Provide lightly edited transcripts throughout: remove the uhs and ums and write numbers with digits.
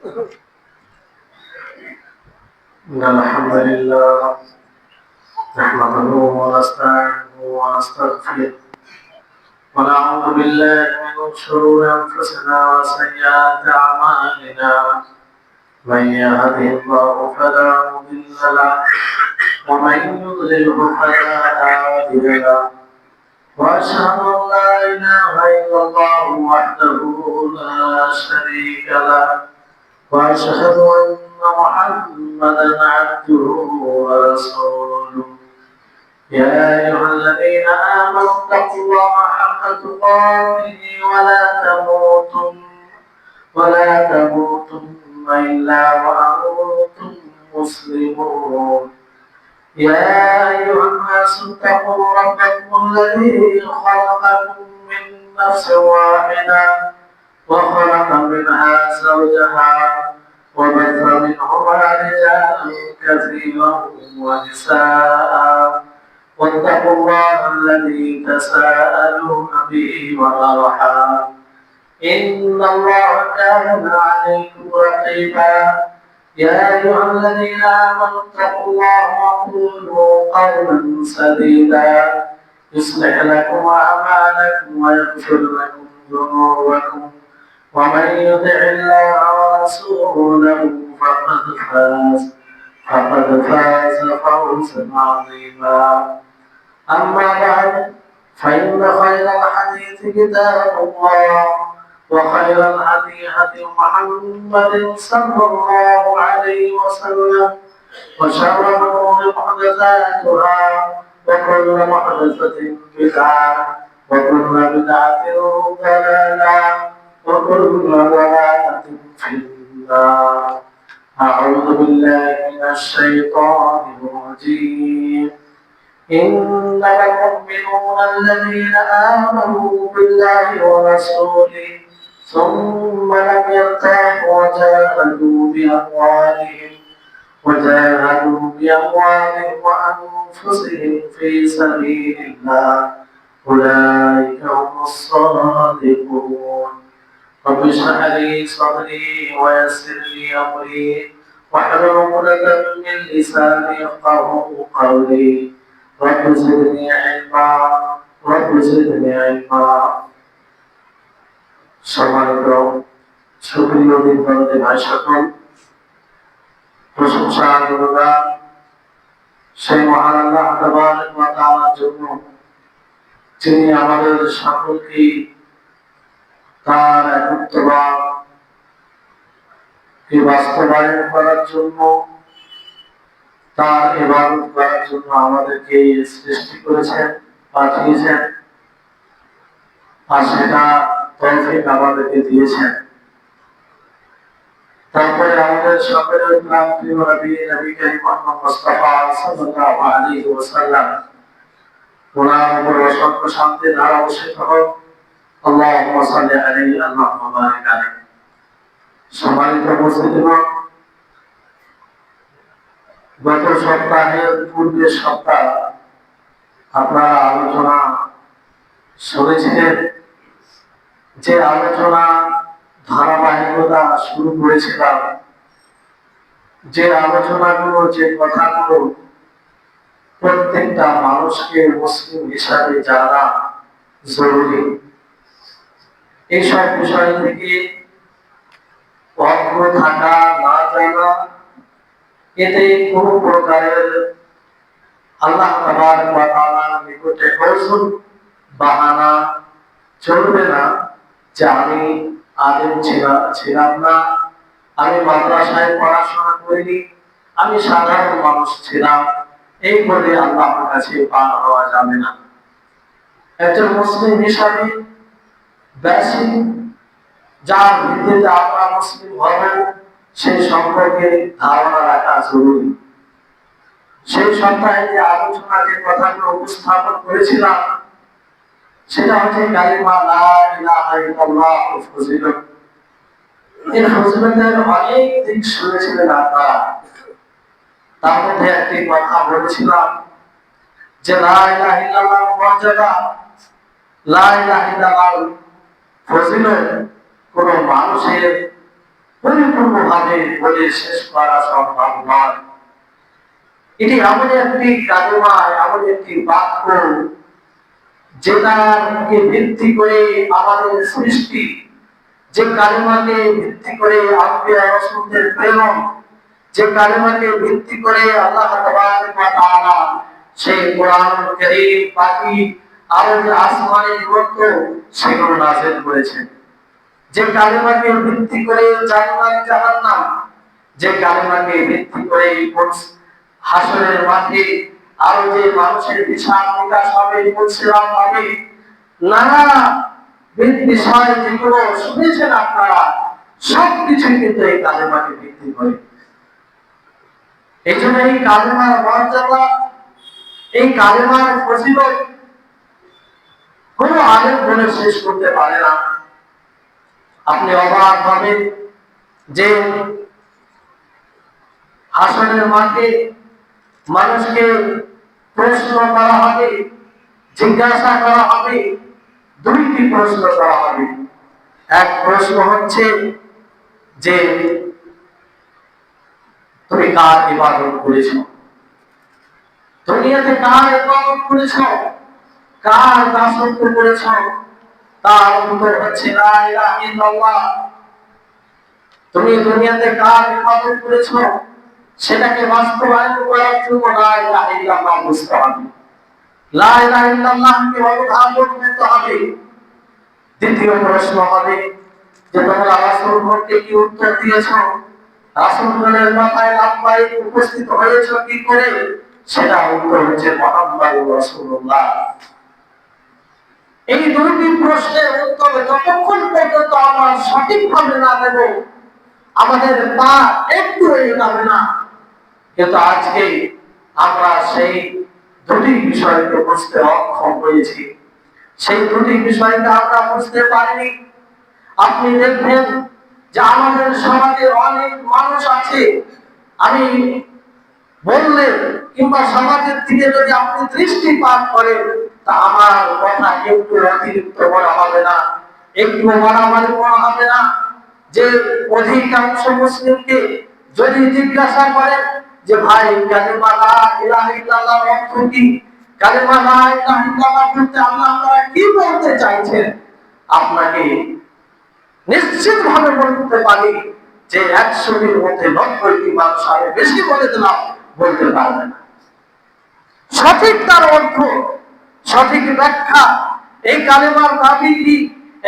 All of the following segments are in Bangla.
إن الحمد لله نحمده ونستعينه ونستغفره ونعوذ بالله من شرور أنفسنا وسيئات أعمالنا من يهده الله فلا مضل له ومن يضلله فلا هادي له وأشهد أن لا إله إلا الله وحده لا شريك له وأشهد أن محمدا عبده ورسوله يا أيها الذين آمنوا اتقوا الله حق تقاته ولا تموتن إلا وأنتم مسلمون يا أيها الناس اتقوا ربكم الذي خلقكم من نفس واحدة وخلق منها زوجها وبث منهما رجالا كثيرا ونساء واتقوا الله الذي تساءلون به والأرحام إن الله كان عليكم رقيبا يا أيها الذين آمنوا اتقوا الله وقولوا قولا سديدا يصلح لكم أعمالكم ويغفر لكم ذنوبكم ومن يطع الله ورسوله فقد فاز فوزا عظيما أما بعد فإن خير الحديث كتاب الله وخير الهدي هدي محمد صلى الله عليه وسلم وشر الأمور محدثاتها وكل محدثة بدعة وكل بدعة ضلالة وكل ضلالة في النار أعوذ بالله من الشيطان الرجيم إنما المؤمنون الذين آمنوا بالله ورسوله ثم لم يرتابوا وجاهدوا بأموالهم وأنفسهم في سبيل الله أولئك هم الصادقون رب اشرح لي صدري ويسر لي أمري واحلل عقدة من لساني يفقهوا قولي رب زدني علما সম্মানিত সুপ্রিয় দিনবন্ধু ভাই সকল, প্রশংসা গুণগান সেই মহান আল্লাহ তাবারক ওয়া তাআলার জন্য, যিনি আমাদের সকলকে তার একত্ববাদকে বাস্তবায়ন করার জন্য, তার ইবাদত করার জন্য আমাদেরকে সৃষ্টি করেছেন, পাঠিয়েছেন, আর সেটা তৌফিক আমাদেরকে দিয়েছেন। তারপরে আমাদের সকলের প্রাণ প্রিয় নবী করিম মুহাম্মদ মুস্তাফা সাল্লাল্লাহু আলাইহি ওয়াসাল্লাম, ওনার উপর অসংখ্য শান্তি ধারা বর্ষিত হোক। আল্লাহুম্মা সাল্লি আলাইহি আল্লাহুম্মা বারিক আলাইহি। সম্মানিত উপস্থিতিগণ, গত সপ্তাহের পূর্বের সপ্তাহ আপনারা আলোচনা শুনেছিলেন, যে আলোচনা ধারাবাহিকতা শুরু করেছিলাম, যে আলোচনাগুলো, যে কথাগুলো প্রত্যেকটা মানুষকে মুসলিম হিসাবে জানা জরুরি। এইসব বিষয় থেকে অজ্ঞ থাকা, না জানা, এতে কোনো প্রকারের আল্লাহ তাবারক ওয়া তাআলার নিকটে ওযর বাহানা চলবে না যে আমি আলেম ছিলাম না, আমি মাদ্রাসায় পড়াশোনা করিনি, আমি সাধারণ মানুষ ছিলাম, এই বলে আল্লাহর কাছে পার হওয়া যাবে না। একজন মুসলিম হিসাবে বেসিক যার ভিত্তিতে আমরা মুসলিম হব, সেই সম্পর্কে ধারণা রাখা জরুরি। সেই সপ্তাহে যে আলোচনা, যে কথাগুলো উপস্থাপন করেছিলাম, সেটা হচ্ছে কালিমা লা ইলাহা ইল্লাল্লাহ ফজিলত। এই ফজিলতের অনেক দিক শুনেছিলেন আপনারা। তার মধ্যে একটি কথা বলেছিলাম যে লা ইলাহা ইল্লাল্লাহ মর্যাদা, লা ইলাহা ইল্লাল্লাহ ফজিলত কোন মানুষের পরিপূর্ণভাবে বলে শেষ করা সম্ভব নয়। এটি এমন একটি কালেমা, এমন একটি বাক্য যেটাকে ভিত্তি করে আমাদের সৃষ্টি, যে কালেমাকে ভিত্তি করে আম্বিয়া রাসূলদের প্রেরণ, যে কালেমাকে ভিত্তি করে আল্লাহ তাবারক ওয়া তাআলা সেই কোরআনুল কারীম বাকি আরো যে আসমানের গ্রন্থ সেগুলো নাযিল করেছেন, যে কালেমাকে ভিত্তি করে জান্নাত জাহান্নাম, যে কালেমাকে ভিত্তি করে হাসরের মাঠে আরো যে মানুষের হিসাব নিকাশ হবে, মুসলিম হবে, নানা বিষয় যেগুলো শুনেছেন আপনারা, সবকিছু কিন্তু এই কালেমাকে ভিত্তি করে। এই জন্য এই কালেমার মর্যাদা, এই কালেমার ফজিলত কোন আলেম বলে শেষ করতে পারে না। আপনি অবাক হবেন যে হাসরের মাঠে মানুষকে প্রশ্ন করা হবে, জিজ্ঞাসা করা হবে, দুইটি প্রশ্ন করা হবে। এক প্রশ্ন হচ্ছে যে তুমি কার ইবাদত করেছ, দুনিয়াতে কার ইবাদত করেছ, কার দাসত্ব করেছ? তার উত্তর হচ্ছে লা ইলাহা ইল্লাল্লাহ। তুমি দুনিয়াতে কার ইবাদত করেছ সেটাকে বাস্তবায়ন করার জন্য লা ইলাহা ইল্লাল্লাহ বুঝতে হবে, লা ইলাহা ইল্লাল্লাহকে অনুধাবন করতে হবে। দ্বিতীয় প্রশ্ন হবে যে তোমরা রাসূলগণকে কি উত্তর দিয়েছ, রাসূলগণের মাথায় লাব্বাইক উপস্থিত হয়েছে কি করে? সেটা উত্তর হচ্ছে মুহাম্মাদুর রাসূলুল্লাহ। এই দুইটি প্রশ্নের উত্তর যতক্ষণ পর্যন্ত আমরা সঠিকভাবে না দেব, আমাদের পা একটু এগোবে না। কিন্তু আজকে আমরা সেই দুটি বিষয়কে বুঝতে অক্ষম হয়েছি, সেই দুটি বিষয়কে আমরা বুঝতে পারিনি। আপনি দেখবেন যে আমাদের সমাজে অনেক মানুষ আছে, আমি বললে কিংবা সমাজের দিকে যদি আপনি দৃষ্টিপাত করেন, তা আমার কথা একটু অতিরিক্ত বলা হবে না, একটু বাড়াবাড়ি করা হবে না। যে অধিকাংশ মুসলিমকে যদি জিজ্ঞাসা করেন যে ভাই কালিমা লা ইলাহা ইল্লাল্লাহ অর্থ কি, কালিমা লা ইলাহা ইল্লাল্লাহ বলতে আল্লাহ তাআলা কি বলতে চাইছেন, আপনাকে নিশ্চিতভাবে বলতে পারি যে 100টির মধ্যে 90টি মানুষ আমি বেশি বলে দিলাম বলতে পারবে না। সঠিক তার অর্থ, সঠিক ব্যাখ্যা, এই কালেমার দাবি কি,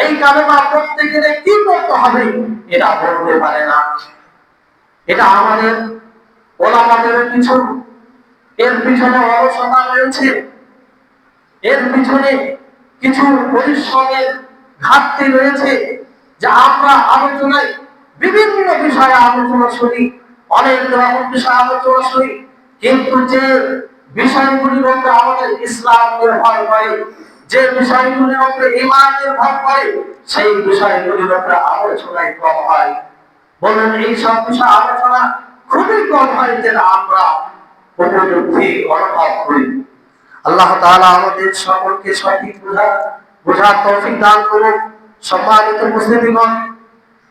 এই কালেমা পড়তে গেলে কি করতে হবে, এটা বলতে পারে না। এটা আমাদের ওলামাদের কিছু এর পিছনে অলসতা রয়েছে, এর পিছনে কিছু পরিশ্রমের ঘাটতি রয়েছে। যা আমরা আলোচনায় বিভিন্ন বিষয়ে আলোচনা শুনি, অনেক রকম বিষয়ে আলোচনা শুনি, কিন্তু যে বিষয়গুলির উপরে আমাদের ইসলাম নির্ভর করে, যে বিষয়গুলির উপরে ঈমান নির্ভর করে, সেই বিষয়গুলির উপরে আলোচনায় কম হয়। বলুন এই সব বিষয় আলোচনা খুবই কম হয়, যেটা আমরা উপলব্ধি অনুভব করি। আল্লাহ তাআলা আমাদের সকলকে সঠিক বোঝার তৌফিক দান করুন। সম্মানিত মুসলিমগণ,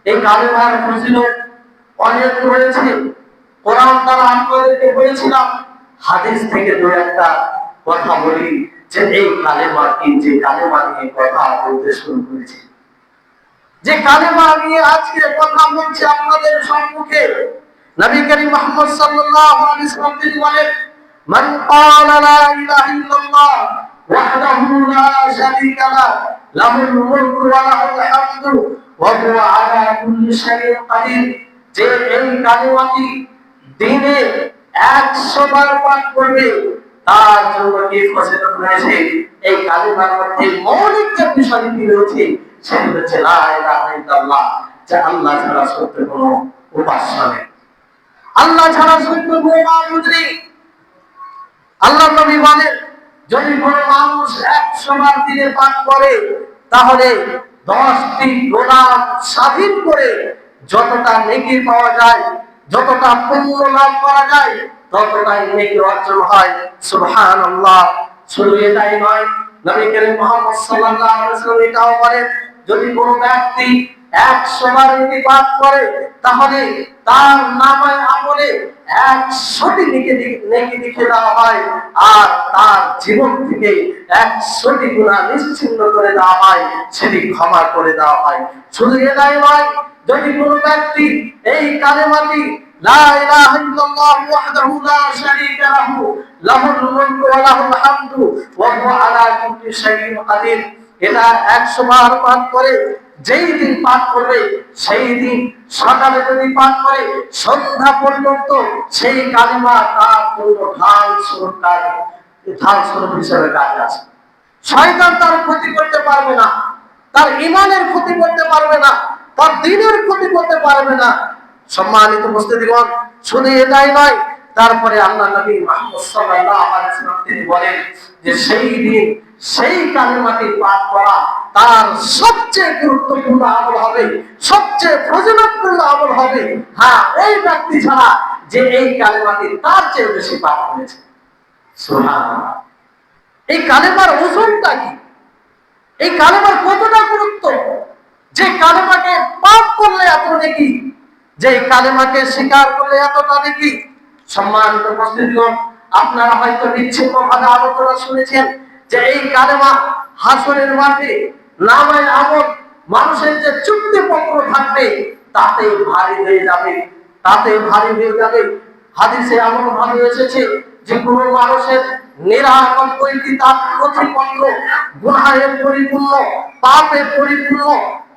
এই কালেমার ফজিলত অনেক রয়েছে। কোরআন দ্বারা আপনাদেরকে বলেছিলাম, হাদিস থেকে দুই একটা কথা বলি যে এই কালেমা কি, যে কালেমা নিয়ে কথা বলতে শুরু করেছি, যে কালেমা নিয়ে আজকে কথা বলছি আপনাদের সম্মুখে। নবী করিম মুহাম্মদ সাল্লাল্লাহু আলাইহি ওয়াসাল্লাম তিনি বলেন, মান ক্বালা লা ইলাহা ইল্লাল্লাহ ওয়াহদাহু লা শারীকা লাহু লাহুল মুলকু ওয়া লাহুল হামদু ওয়া হুয়া আলা কুল্লি শাইইন কাদির। যে এই কালেমাটি দিনে 100 বার পাঠ করবে, তার জন্য কি ফজিলত রয়েছে। এই কালেমার মধ্যে মৌলিক যে বিষয়টি রয়েছে সেটি হচ্ছে লা ইলাহা ইল্লাল্লাহ, যে আল্লাহ ছাড়া সত্য কোনো উপাস্য নেই, আল্লাহ ছাড়া সত্য কোনো মাবুদ নেই। আল্লাহ নবী বলেন, যদি কোনো মানুষ 100 বার দিনে পাঠ করে, তাহলে 10টি গুনাহ স্বাধীন করে যতটা নেকি পাওয়া যায়, যতটা পুণ্য লাভ করা যায়, ততটাই নেকি অর্জন হয়। সুবহানাল্লাহ। শুধু এটাই নয়, নবী করিম মুহাম্মদ সাল্লাল্লাহু আলাইহি ওয়াসাল্লাম এটাও বলেন, যদি কোনো ব্যক্তি 100 বার যদি পাঠ করে তাহলে তার নামায় আমলে 100টি নেকি লিখে দেওয়া হয়, আর তার জীবন থেকে 100টি গুনাহ নিশ্চিহ্ন করে দেওয়া হয়, সেটি ক্ষমা করে দেওয়া হয়। শুধু এটাই নয়, যদি কোনো ব্যক্তি এই কালেমাটি লা ইলাহা ইল্লাল্লাহু ওয়াহদাহু লা শারীকা লাহু লাহুল মুলকু ওয়া লাহুল হামদু ওয়া হুয়া আলা কুল্লি শাইইন কাদির, এটা 100 বার পাঠ করে, যেই দিন পাঠ করবে সেই দিন সকালে যদি পাঠ করে সন্ধ্যা পর্যন্ত সেই কালিমা তার জন্য ঢাল স্বরূপ হিসেবে কাজে আসে। শয়তান তার ক্ষতি করতে পারবে না, তার ঈমানের ক্ষতি করতে পারবে না, তার দ্বীনের ক্ষতি করতে পারবে না। সম্মানিত উপস্থিতিগণ, শুধু এটাই নয়, তারপরে আল্লাহ নবী মুহাম্মদ সাল্লাল্লাহু আলাইহি ওয়াসাল্লাম তিনি বলেন যে সেই দিন সেই কালিমাটি পাঠ করা তার সবচেয়ে গুরুত্বপূর্ণ আমল হবে, সবচেয়ে ফজিলতপূর্ণ আমল হবে। হ্যাঁ, ওই ব্যক্তি ছাড়া যে এই কালিমাটি তার চেয়ে বেশি পাঠ করেছে। সুবহানাল্লাহ। এই কালেমার ওজনটা কি? এই কালেমার কতটা গুরুত্ব? যে কালেমাকে পাঠ করলে এত নেকি, যে কালেমাকে স্বীকার করলে এতটা নেকি। সম্মানিত উপস্থিতিগণ, আপনারা হয়তো বিচ্ছিন্নভাবে আলোচনা শুনেছেন যে এই কালেমা হাসরের মাঠে নামায় আমল মানুষের যে চুক্তিপত্র থাকবে তাতে ভারী হয়ে যাবে, তাতে ভারী হয়ে যাবে। হাদিসে এমন ভাবে এসেছে যে কোনো মানুষের 99টি তার নথিপত্র গুনাহে পরিপূর্ণ, পাপে পরিপূর্ণ,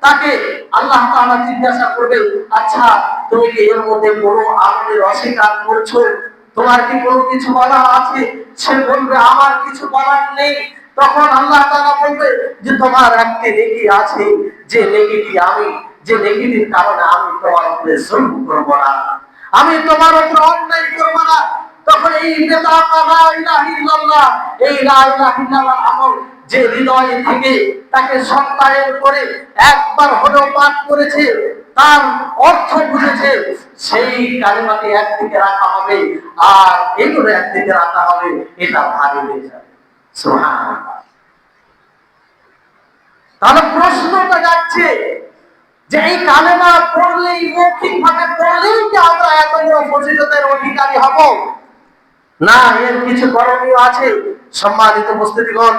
তাকে আল্লাহ তাআলা জিজ্ঞাসা করবে, আচ্ছা তুমি কি এর মধ্যে কোনো আমলের অস্বীকার করছো? তোমার কি কোনো কিছু বলার আছে? সে বলবে আমার কিছু বলার নেই। তখন আল্লাহ তাআলা বলবে যে তোমার একটি নেকি আছে, যে নেকিটি যে নেকিটির কারণে আমি তোমার উপরে জুলম করব না, আমি তোমার উপর অন্যায় করব না। তখন এই লা ইলাহা ইল্লাল্লাহ, এই লা ইলাহা ইল্লাল্লাহ আমল যে হৃদয় থেকে তাকে সত্যায়ন করে একবার হলেও পাঠ করেছে, তার অর্থ বুঝেছে, সেই কালিমাটি একদিকে রাখা হবে আর এগুলো একদিকে রাখা হবে, এটা ভারী হয়ে যাবে। সুবহানাল্লাহ। তাহলে প্রশ্নটা যাচ্ছে যে এই কালেমা পড়লেই, মৌখিক ভাবে পড়লেই কি আমরা এত বড় ফজিলতের অধিকারী হব? না, এর কিছু করণীয় আছে। সম্মানিত উপস্থিতিগণ,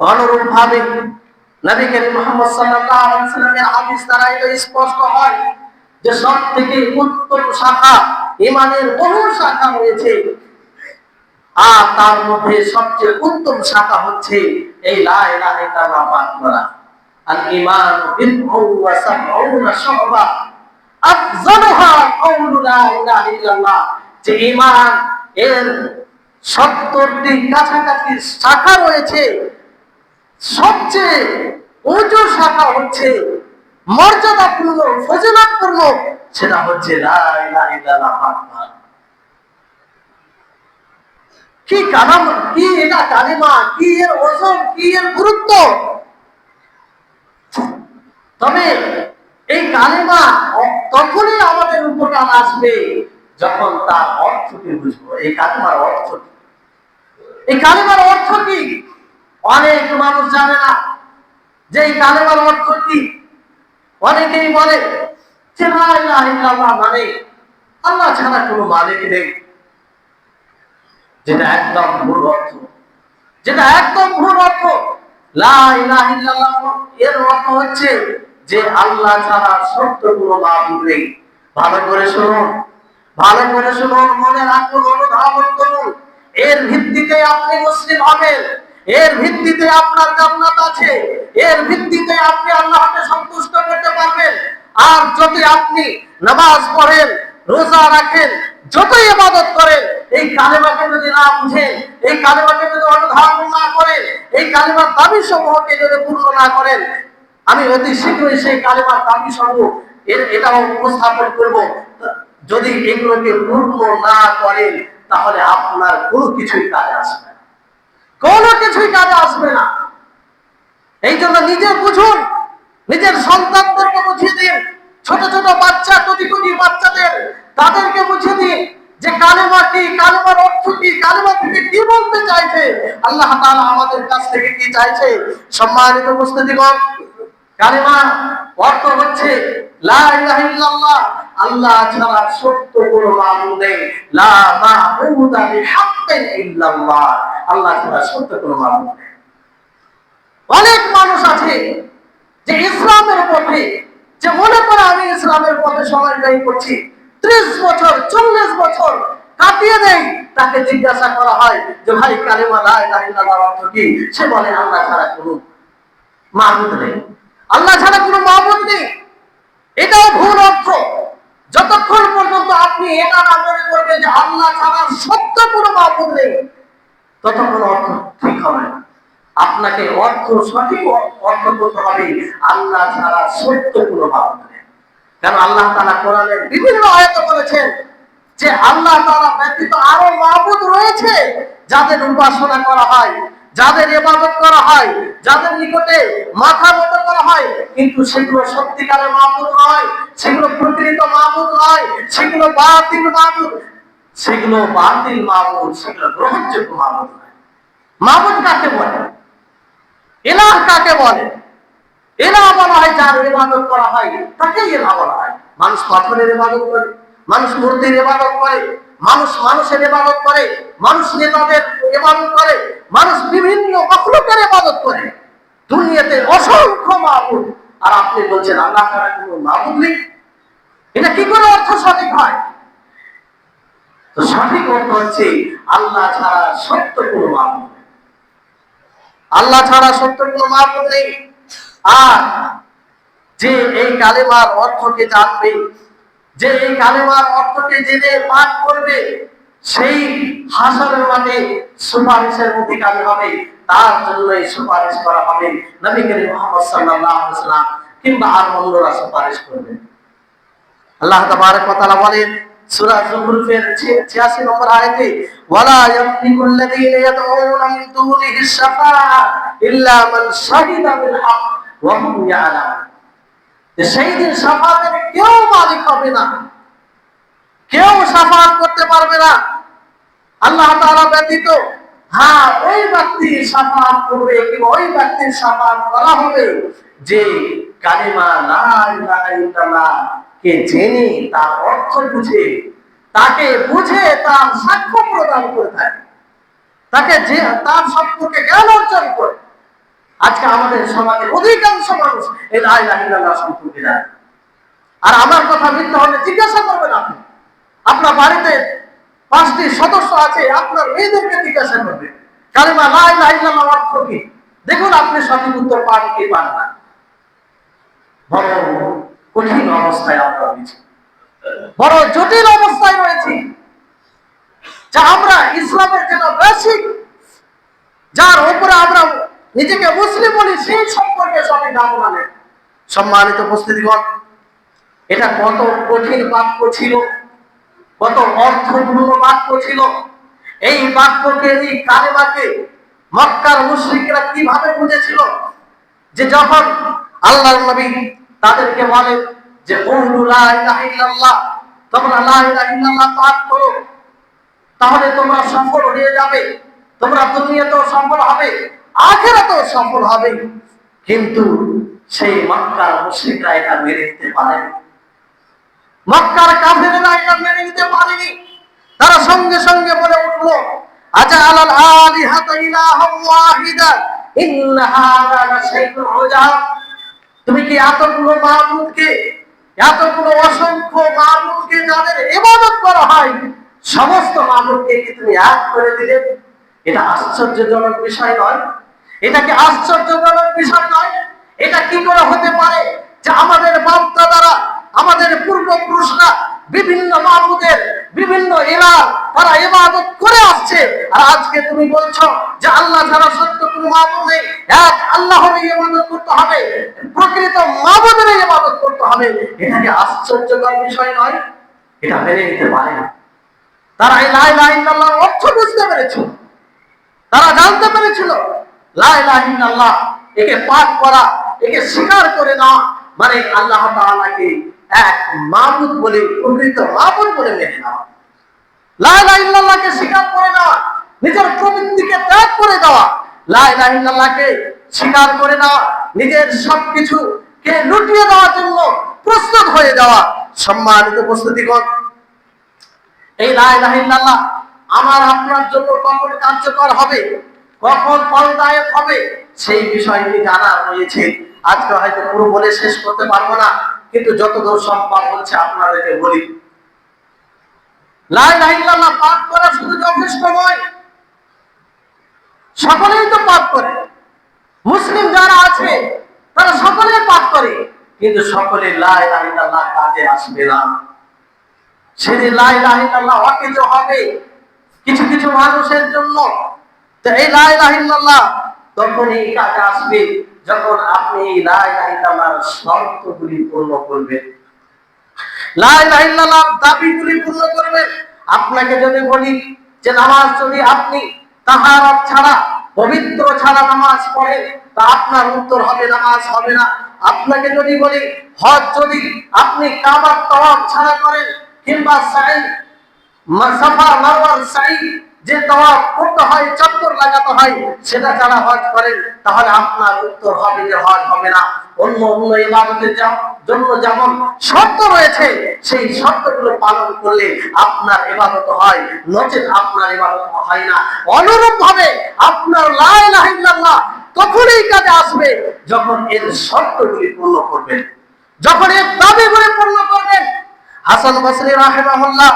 অনুরূপ ভাবে নবী করিম মুহাম্মদ সাল্লাল্লাহু আলাইহি ওয়াসাল্লামের হাদিস দ্বারা এটা স্পষ্ট হয় যে সবথেকে উত্তম শাখা, ঈমানের বহু শাখা রয়েছে, আর তার মধ্যে সবচেয়ে উত্তম শাখা হচ্ছে এই লা ইলাহা ইল্লাল্লাহ পাঠ করা। আল ঈমান বিদ'উ ওয়া সাবউনা শু'বা আফজালুহা কাউলু লা ইলাহা ইল্লাল্লাহ, যে ঈমান এর 70টি কাছাকাছি শাখা রয়েছে, সবচেয়ে উঁচু শাখা হচ্ছে, মর্যাদাপূর্ণ, ফজিলতপূর্ণ, সেটা হচ্ছে লা ইলাহা ইল্লাল্লাহ পাঠ করা। কি কালাম, কি এটা কালিমা, কি এর ওজন, কি এর গুরুত্ব! তবে এই কালিমা তখনই আমাদের উপকার আসবে যখন তার অর্থকে বুঝবো। এই কালিমার অর্থ কি? এই কালিমার অর্থ কি? অনেক মানুষ জানে না যে এই কালিমার অর্থ কি। অনেকেই বলে যে লা ইলাহা ইল্লাল্লাহ মানে আল্লাহ ছাড়া কোনো মালিক নেই, যেটা একদম ভুল অর্থ, যেটা একদম ভুল অর্থ। লা ইলাহা ইল্লাল্লাহ এর অর্থ হচ্ছে যে আল্লাহ ছাড়া সত্য কোনো মাবুদ নেই। ভালো করে শুনুন, ভালো করে শুনুন, মনে রাখুন, অনুধাবন করুন। এর ভিত্তিতে আপনি মুসলিম হবেন, এর ভিত্তিতে আপনার জান্নাত আছে, এর ভিত্তিতে আপনি আল্লাহকে সন্তুষ্ট করতে পারবেন। আর যদি আপনি নামাজ পড়েন, রোজা রাখেন, যতই ইবাদত করেন, এই কালেমাকে যদি না বুঝেন, এই কালেমাকে যদি অনুধাবন না করেন, এই কালেমার দাবি সমূহকে যদি পূর্ণ না করেন, আমি অতি শীঘ্রই সেই কালেমার দাবি সমূহ এটাও উপস্থাপন করব। যদি এগুলোকে পূর্ণ না করেন তাহলে আপনার কোনো কিছুই কাজে আসবে না, কোনো কিছুই কাজে আসবে না। এই জন্য নিজে বুঝুন, নিজের সন্তানদেরকে বুঝিয়ে দিন, ছোট ছোট বাচ্চা, কোটি কোটি বাচ্চাদের তাদেরকে বুঝিয়ে দিন যে কালেমা কি, কালেমার অর্থ কি, কালেমা থেকে কি বলতে চাইছে, আল্লাহ তাআলা আমাদের কাছ থেকে কি চাইছে। সম্মানিত উপস্থিতিগণ, কালেমা অর্থ হচ্ছে লা ইলাহা ইল্লাল্লাহ, আল্লাহ ছাড়া সত্য কোনো মাবুদ নেই। লা মা'বুদা বিহাক্কিন ইল্লাল্লাহ, আল্লাহ ছাড়া সত্য কোনো মাবুদ নেই। অনেক মানুষ আছে যে ইসলামের পথে, যে মনে করে আমি ইসলামের পথে সময় ব্যয় করছি, 30 বছর 40 বছর কাটিয়ে দেয়। তাকে জিজ্ঞাসা করা হয় যে ভাই কালিমা লা ইলাহা ইল্লাল্লাহর অর্থ কি? সে বলে আল্লাহ ছাড়া কোনো মাবুদ নেই, আল্লাহ ছাড়া কোনো মাবুদ নেই। এটাও ভুল অর্থ। যতক্ষণ পর্যন্ত আপনি এটা না মনে করবেন যে আল্লাহ ছাড়া সত্য কোনো মাবুদ নেই, ততক্ষণ অর্থ ঠিক হবে না। আপনাকে অর্থ সঠিক অর্থ করতে হবে আল্লাহ ছাড়া সত্য কোনো মাবুদ নেই। কারণ আল্লাহ তাআলা কোরআনের বিভিন্ন আয়াতে বলেছেন যে আল্লাহ তাআলা ব্যতীত আরো মাবুদ রয়েছে যাদের উপাসনা করা হয়, যাদের ইবাদত করা হয়, যাদের নিকটে মাথা নত করা হয়, কিন্তু সেগুলো সত্যিকারের মাবুদ নয়, সেগুলো প্রকৃত মাবুদ নয়, সেগুলো বাতিল মাবুদ, সেগুলো বাতিল মাবুদ, সেগুলো গ্রহণযোগ্য মাবুদ নয়। মাবুদ কাকে বলে? ইলাহ কাকে বলে? ইলাহ বলা হয় যার ইবাদত করা হয়, তাকেই ইলাহ বলা হয়। মানুষ পাথরের ইবাদত করে, মানুষ মূর্তির ইবাদত করে, মানুষ মানুষের ইবাদত করে, মানুষ নেতাদের ইবাদত করে, মানুষ বিভিন্ন মাখলুকের ইবাদত করে। দুনিয়াতে অসংখ্য মাবুদ, আর আপনি বলছেন আল্লাহ ছাড়া কোনো মাবুদ নেই। এটা কি করে অর্থ সঠিক হয়? তো সঠিক অর্থ হচ্ছে আল্লাহ ছাড়া সত্য কোনো মাবুদ নেই, আল্লাহ ছাড়া সত্য কোনো মাবুদ নেই। আর যে এই কালেমার অর্থকে জানবে, যে এই কালেমার অর্থকে জেনে পাঠ করবে, সেই হাসরের মাঠে সুপারিশের অধিকারী হবে। তার জন্য এই সুপারিশ করা হবে। নবী করিম মুহাম্মদ সাল্লাল্লাহু আলাইহি ওয়াসাল্লাম কিংবা আর অন্যরা সুপারিশ করবে। আল্লাহ তাবারক ওয়া তাআলা বলেন সূরা যুখরুফের 86 নম্বর আয়াতে, ওয়ালা ইয়ামলিকুল লাযীনা ইয়াদউনা মিন দুনিহি শাফাআ ইল্লা মান শাহিদা বিল হক ওয়া হুম ইয়ালামুন। সেই দিন শাফাআতের কেউ মালিক হবে না, কেউ শাফাআত করতে পারবে না আল্লাহ তাআলা ব্যতীত। হ্যাঁ, ওই ব্যক্তি শাফাআত করবে কিংবা ওই ব্যক্তির শাফাআত করা হবে যে কালিমা লা ইলাহা ইল্লাল্লাহ কে জেনে তার অর্থ বুঝে, তাকে বুঝে তার সাক্ষ্য প্রদান করে থাকে, তাকে যে তার সম্পর্কে জ্ঞান অর্জন করে। আজকে আমাদের সমাজের অধিকাংশ মানুষ এই লা ইলাহা ইল্লাল্লাহ সম্পর্কে জানে। আর আমার কথা মিথ্যা হলে জিজ্ঞাসা করবেন আপনি, আপনার বাড়িতে 5টি সদস্য আছে, আপনার মেয়েদেরকে জিজ্ঞাসা করবেন কালিমা লা ইলাহা ইল্লাল্লাহ অর্থ কি। দেখুন আপনি সঠিক উত্তর পান কি পান না। বড় কঠিন অবস্থায় আমরা রয়েছি, বড় জটিল অবস্থায় রয়েছি, যা আমরা ইসলামের যেটা বেসিক, যার উপরে আমরা নিজেকে মুসলিম বলি, সেই সম্পর্কে সঠিক ধারণা নেই। সম্মানিত উপস্থিতিগণ, এটা কত কঠিন বাক্য ছিল, কত অর্থপূর্ণ বাক্য ছিল। এই বাক্যকে, এই কালেমাকে মক্কার মুশরিকরা কিভাবে বুঝেছিল যে যখন আল্লাহর নবী তাদেরকে বলে যে কুলু লা ইলাহা ইল্লাল্লাহ, তোমরা লা ইলাহা ইল্লাল্লাহ পাঠ করো, তাহলে তোমরা সফল হয়ে যাবে, তোমরা দুনিয়াতেও সফল হবে, আখিরাতেও সফল হবে। কিন্তু সেই মক্কার মুশরিকরা এটা মেনে নিতে পারেনি, মক্কার কাফেররা এটা মেনে নিতে পারেনি। তারা সঙ্গে সঙ্গে বলে উঠলো, আজালাল আলিহাতা ইলাহাম ওয়াহিদা ইন্না হাযা লাশাইউন উজাব। তুমি কি এতগুলো মাবুদকে, এতগুলো অসংখ্য মাবুদকে যাদের ইবাদত করা হয়, সমস্ত মাবুদকে কি তুমি এক করে দিলে? এটা আশ্চর্যজনক বিষয় নয়? এটা কি আশ্চর্যজনক বিষয় নয়? এটা কি করে হতে পারে যে আমাদের বাপ-দাদারা, আমাদের পূর্বপুরুষরা বিভিন্ন মাবুদের, বিভিন্ন ইলাহ তারা ইবাদত করে আসছে, আর আজকে তুমি বলছো যে আল্লাহ ছাড়া সত্য কোনো মাবুদ নেই, এক আল্লাহরই ইবাদত করতে হবে, প্রকৃত মাবুদের ইবাদত করতে হবে? এটা কি আশ্চর্যকর বিষয় নয়? এটা মেনে নিতে পারে না। তারা এই লা ইলাহা ইল্লাল্লাহর অর্থ বুঝতে পেরেছিল, তারা জানতে পেরেছিল লা ইলাহা ইল্লাল্লাহ একে পাঠ করা, একে স্বীকার করে নেওয়া মানে আল্লাহ তাআলাকে এক মাবুদ বলে, প্রকৃত মাবুদ বলে মেনে নেওয়া। লা ইলাহা ইল্লাল্লাহকে স্বীকার করে নেওয়া, নিজের প্রবৃত্তিকে ত্যাগ করে দেওয়া, লা ইলাহা ইল্লাল্লাহকে স্বীকার করে নেওয়া, নিজের সবকিছু কে লুটিয়ে দেওয়ার জন্য প্রস্তুত হয়ে যাওয়া। সম্মানিত উপস্থিতিগণ, এই লা ইলাহা ইল্লাল্লাহ আমার আপনার জন্য কখন কার্যকর হবে, কখন ফলদায়ক হবে, সেই বিষয়টি জানা রয়েছে। আজকে হয়তো পুরো বলে শেষ করতে পারবো না, কিন্তু যতদূর সম্ভব হচ্ছে আপনাদেরকে বলি। লা ইলাহা ইল্লাল্লাহ পাঠ করা শুধু যথেষ্ট নয়, সকলেই তো পাঠ করে, মুসলিম যারা আছে তারা সকলেই পাঠ করে, কিন্তু সকলে লা ইলাহা ইল্লাল্লাহ কাজে আসবে না। সেদিন লা ইলাহা ইল্লাল্লাহ অকেজো হবে কিছু কিছু মানুষের জন্য। তো এই লা ইলাহা ইল্লাল্লাহ তখনই কাজে আসবে যখন আপনি লা ইলাহা ইল্লাল্লাহর শর্তগুলি পূর্ণ করবেন, লা ইলাহা ইল্লাল্লাহর দাবিগুলি পূর্ণ করবেন। আপনাকে যদি বলি যে নামাজ যদি আপনি তাহারাত ছাড়া, পবিত্র ছাড়া নামাজ পড়েন, তা আপনার উত্তর হবে নামাজ হবে না। আপনাকে যদি বলি হজ যদি আপনি কাবার তাওয়াফ ছাড়া করেন, কিংবা সাই সাফা মারওয়ার সাই যে তাওয়াফ করতে হয়, চক্কর লাগাতে হয়, সেটা ছাড়া হজ করেন, তাহলে আপনার উত্তর হবে যে হজ হবে না। অন্য অন্য ইবাদতের জন্য যেমন শর্ত রয়েছে, সেই শর্তগুলো পালন করলে আপনার ইবাদত হয়, নচেত আপনার ইবাদত হয় না। অনুরূপ ভাবে আপনার লা ইলাহা ইল্লাল্লাহ তখনই কাজে আসবে যখন এর শর্তগুলি পূর্ণ করবেন, যখন এর দাবিগুলি পূর্ণ করবেন। হাসান বসরি রাহিমাহুল্লাহ,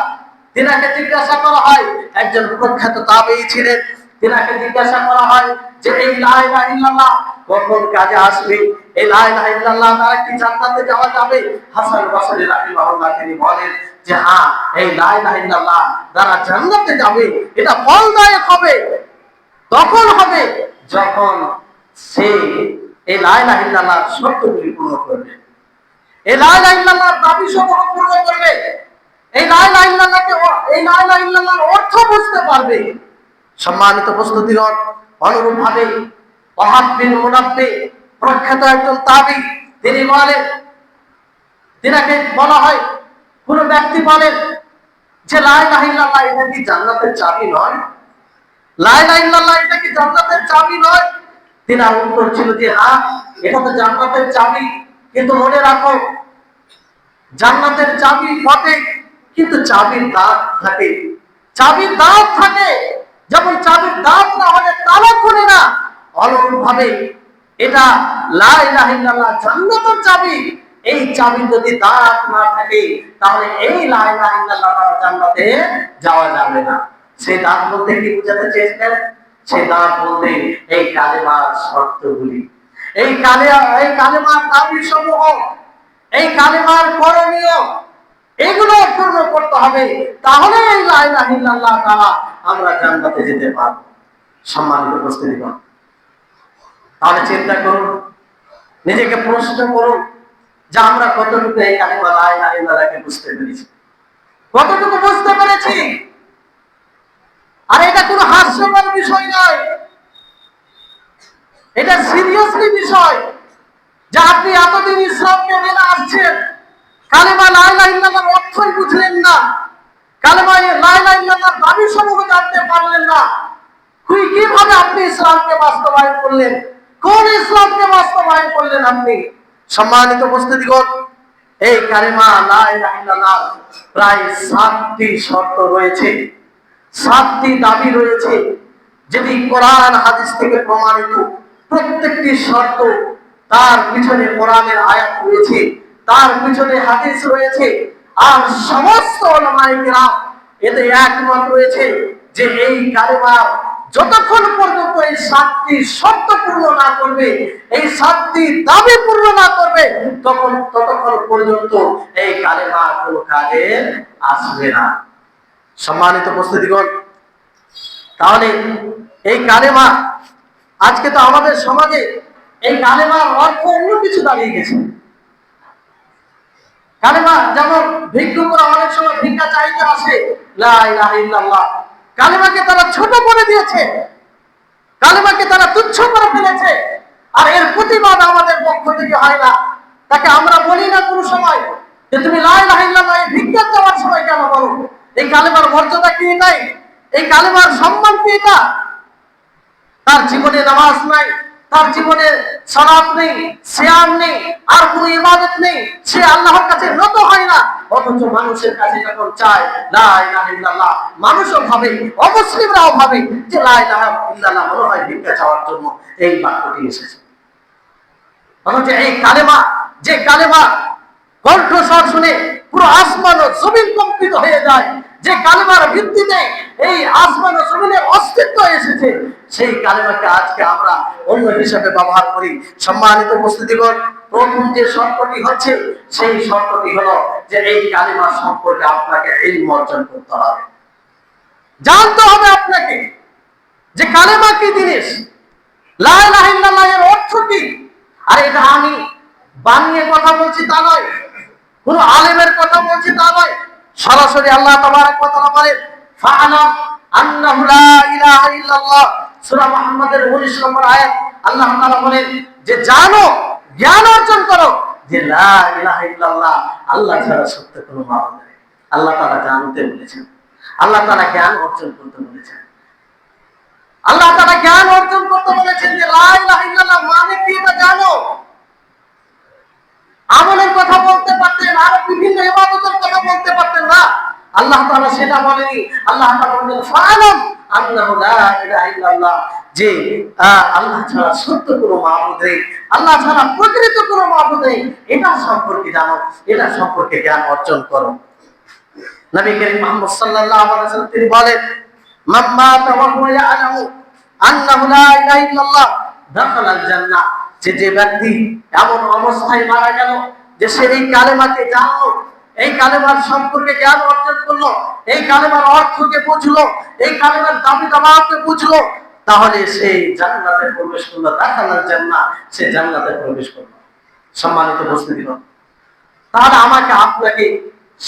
তিনাকে জিজ্ঞাসা করা হয়, একজন প্রখ্যাত তাবেঈ ছিলেন, তিনাকে জিজ্ঞাসা করা হয় যে এই লা ইলাহা ইল্লাল্লাহ কখন কাজে আসবে, এই লা ইলাহা ইল্লাল্লাহ দ্বারা কি জান্নাতে যাওয়া যাবে? হাসান বসরি রাহিমাহুল্লাহ তিনি বলেন যে হ্যাঁ, এই লা ইলাহা ইল্লাল্লাহ দ্বারা জান্নাতে যাবে, এটা ফলদায়ক হবে, তখন হবে যখন সে এই লা ইলাহা ইল্লাল্লাহর শর্তগুলি পূর্ণ করবে, এই লা ইলাহা ইল্লাল্লাহর দাবি সমূহ পূর্ণ করবে, এই লা ইলাহা ইল্লাল্লাহকে, এই লা ইলাহা ইল্লাল্লাহর অর্থ বুঝতে পারবে। সম্মানিত উপস্থিতিগণ, অনুরূপ ভাবে ওয়াহাব বিন মুনাব্বি প্রখ্যাত একজন তাবেঈ, তিনি বলেন, তিনাকে বলা হয়, কোন ব্যক্তি বলেন যে লা ইলাহা ইল্লাল্লাহ এটা কি জান্নাতের চাবি নয়? লা ইলাহা ইল্লাল্লাহ এটা কি জান্নাতের চাবি নয়? তিনার উত্তর ছিল যে হ্যাঁ, এটা তো জান্নাতের চাবি, কিন্তু মনে রাখো জান্নাতের চাবি বটে, কিন্তু চাবির দাঁত থাকে, চাবির দাঁত থাকে, যেমন চাবির দাঁত না হলে তালা খুলে না, অনুরূপ ভাবে এটা লা ইলাহা ইল্লাল্লাহ জান্নাতের চাবি, এই চাবি যদি দাঁত না থাকে তাহলে এই লা ইলাহা ইল্লাল্লাহ দ্বারা জান্নাতে যাওয়া যাবে না। সেই দাঁত বলতে কি বোঝাতে চেয়েছিলেন? সেই দাঁত বলতে এই কালেমার শর্তগুলি, এই কালেমার দাবি সমূহ, এই কালেমার করণীয়, এগুলো পূর্ণ করতে হবে, তাহলে এই লা ইলাহা ইল্লাল্লাহ দ্বারা আমরা জান্নাতে যেতে পারব। সম্মানিত উপস্থিতিগণ, তাহলে চিন্তা করুন, নিজেকে প্রশ্ন করুন যে আমরা কতটুকু এই কালেমা লা ইলাহা ইল্লাল্লাহকে বুঝতে পেরেছি, কতটুকু বুঝতে পেরেছি। আর এটা কোনো হাস্যকর বিষয় নয়, এটা সিরিয়াসলি বিষয় যে আপনি এতদিন ইসলামকে মেনে আসছেন, কালেমা লা ইলাহা ইল্লাল্লাহর অর্থই বুঝলেন না, কালেমা লা ইলাহা ইল্লাল্লাহর দাবি সমূহ জানতে পারলেন না, কিভাবে আপনি ইসলামকে বাস্তবায়ন করলেন? কোন ইসলামকে বাস্তবায়ন করলেন আপনি? সম্মানিত উপস্থিতিগণ, এই কালেমা লা ইলাহা ইল্লাল্লাহ প্রায় 7টি শর্ত রয়েছে, 7টি দাবি রয়েছে, যেটি কোরআন হাদিস থেকে প্রমাণিত। প্রত্যেকটি শর্ত তার পিছনে কোরআনের আয়াত রয়েছে, তার পিছনে হাদিস রয়েছে, আর সমস্ত উলামায়ে কেরাম এতে একমত রয়েছে যে এই কালেমা যতক্ষণ পর্যন্ত এই 7টি শর্ত পূর্ণ না করবে, এই 7টি দাবি পূর্ণ না করবে, ততক্ষণ পর্যন্ত এই কালেমা কোনো কাজে আসবে না। সম্মানিত উপস্থিতিগণ, তাহলে এই কালেমা, আজকে তো আমাদের সমাজে এই কালেমার অর্থ অন্য কিছু দাঁড়িয়ে গেছে। কালেমা যেমন ভিক্ষুকরা অনেক সময় ভিক্ষা চাইতে আসে, লা ইলাহা ইল্লাল্লাহ, কালেমাকে তারা ছোট করে দিয়েছে, কালেমাকে তারা তুচ্ছ করে ফেলেছে, আর এর প্রতিবাদ আমাদের পক্ষ থেকে হয় না। তাকে আমরা বলি না কোনো সময় যে তুমি লা ইলাহা ইল্লাল্লাহ ভিক্ষা চাওয়ার সময় কেন বলো? এই কালেমার মর্যাদা কি নাই? এই কালেমার সম্মান কি না? তার জীবনে নামাজ নাই, তার জীবনে সালাত নেই, সিয়াম নেই, আর কোনো ইবাদত নেই, সে আল্লাহর কাছে নত হয় না। অথচ মানুষের কাছে যখন চায় লা ইলাহা ইল্লাল্লাহ, মানুষও ভাবে, অমুসলিমরাও ভাবে যে লা ইলাহা ইল্লাল্লাহ মনে হয় ভিক্ষা চাওয়ার জন্য এই বাক্যটি এসেছে। অথচ এই কালেমা, যে কালেমা কণ্ঠস্বর শুনে পুরো আসমান ও জমিন কম্পিত হয়ে যায়, যে কালেমার ভিত্তিতে এই আসমান ও জমিনের অস্তিত্ব এসেছে, সেই কালেমাকে আজকে আমরা অন্য হিসাবে ব্যবহার করি। সম্মানিত উপস্থিতিগণ, প্রথম যে শর্তটি হচ্ছে, সেই শর্তটি হলো যে এই কালেমা সম্পর্কে আপনাকে ইলম অর্জন করতে হবে, জানতে হবে আপনাকে যে কালেমা কি জিনিস, লা ইলাহা ইল্লাল্লাহ এর অর্থ কি। আর এটা আমি বানিয়ে কথা বলছি তা নয়, কোন আলেমের কথা বলছি তা নয়, সরাসরি আল্লাহ তাবারক ওয়া তাআলা বলেন ফাআলাম আন্নাহু লা ইলাহা ইল্লাল্লাহ, সূরা মুহাম্মাদের 19 নম্বর আয়াত। আল্লাহ তাআলা বলেন যে জানো, জ্ঞান অর্জন করো যে লা ইলাহা ইল্লাল্লাহ, আল্লাহ ছাড়া সত্য কোনো মাবুদ নেই। আল্লাহ তাআলা জানতে বলেছেন, আল্লাহ তাআলা জ্ঞান অর্জন করতে বলেছেন, আল্লাহ তাআলা জ্ঞান অর্জন করতে বলেছেন যে লা ইলাহা ইল্লাল্লাহ মানে কি এটা জানো। আমলের কথা বলতে পারতেন, আর বিভিন্ন ইবাদতের কথা বলতে পারতেন না, আল্লাহ তাআলা সেটা বলেনি। আল্লাহ তাআলা বলেন ফাআলাম আন্নাহু লা ইলাহা ইল্লাল্লাহ, যে আল্লাহ ছাড়া সত্য কোনো মাবুদ নেই, আল্লাহ ছাড়া প্রকৃত কোনো মাবুদ নেই, এটা সম্পর্কে জানো, এটা সম্পর্কে জ্ঞান অর্জন করো। নবী করিম মুহাম্মদ সাল্লাল্লাহু আলাইহি ওয়াসাল্লাম তিনি বলেন মান মাতা ওয়া হুয়া ইয়ালামু আন্নাহু লা ইলাহা ইল্লাল্লাহ দাখালাল জান্নাহ, যে ব্যক্তি এমন অবস্থায় মারা গেল যে সে এই কালেমাকে জানলো, এই কালেমার সম্পর্কে জ্ঞান অর্জন করলো, এই কালেমার অর্থকে বুঝলো, এই কালেমার দাবি দাওয়াকে বুঝলো, তাহলে সে জান্নাতে প্রবেশ করলো, দাখালাল জান্নাহ, সে জান্নাতে প্রবেশ করলো। সম্মানিত উপস্থিতিগণ, তাহলে আমাকে আপনাকে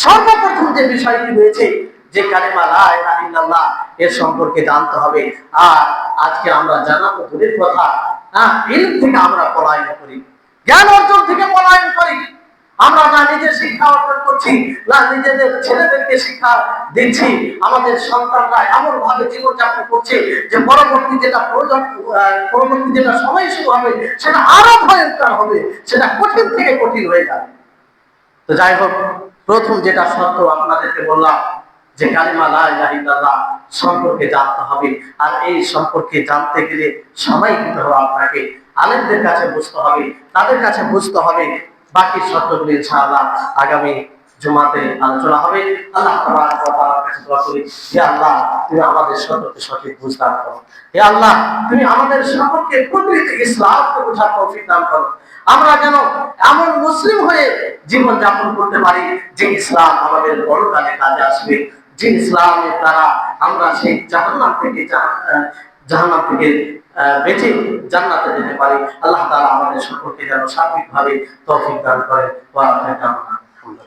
সর্বপ্রথম যে বিষয়টি রয়েছে যে কালেমা লা ইলাহা ইল্লাল্লাহ এর সম্পর্কে জানতে হবে। আর আজকে আমরা জানা তো দূরের কথা, ইলম থেকে আমরা পলায়ন করি, জ্ঞান অর্জন থেকে পলায়ন করি। আমরা না নিজের শিক্ষা অর্জন করছি, না নিজেদের ছেলেদেরকে শিক্ষা দিচ্ছি, আমাদের সন্তানরা এমন ভাবে জীবনযাপন করছে যে পরবর্তী যেটা সময় শুরু হবে সেটা আরো ভয়ঙ্কর হবে, সেটা কঠিন থেকে কঠিন হয়ে যাবে। তো যাই হোক, প্রথম যেটা শর্ত আপনাদেরকে বললাম যে কালিমা লা ইলাহা ইল্লাল্লাহ সম্পর্কে জানতে হবে। আর এই সম্পর্কে জানতে গেলে সময় দিতে হবে আপনাকে, আলেমদের কাছে বুঝতে হবে, তাদের কাছে বুঝতে হবে। বাকি শর্তগুলো ইনশাআল্লাহ আগামী জুমাতে আলোচনা হবে। আল্লাহ তাবারক ওয়া তাআলার কাছে দোয়া করি, হে আল্লাহ তুমি আমাদের সকলকে সঠিক বুঝ দান করো, হে আল্লাহ তুমি আমাদের সকলকে প্রকৃত ইসলামকে বোঝার তৌফিক দান করো। আমরা যেন এমন মুসলিম হয়ে জীবন যাপন করতে পারি যে ইসলাম আমাদের পরকালে কাজে আসবে, যে ইসলামের দ্বারা আমরা সেই জাহান্নাম থেকে বেঁচে জান্নাতে যেতে পারি। আল্লাহ তাআলা আমাদের সকলকে যেন সার্বিকভাবে তৌফিক দান করেন। ওয়া আলহামদুলিল্লাহ।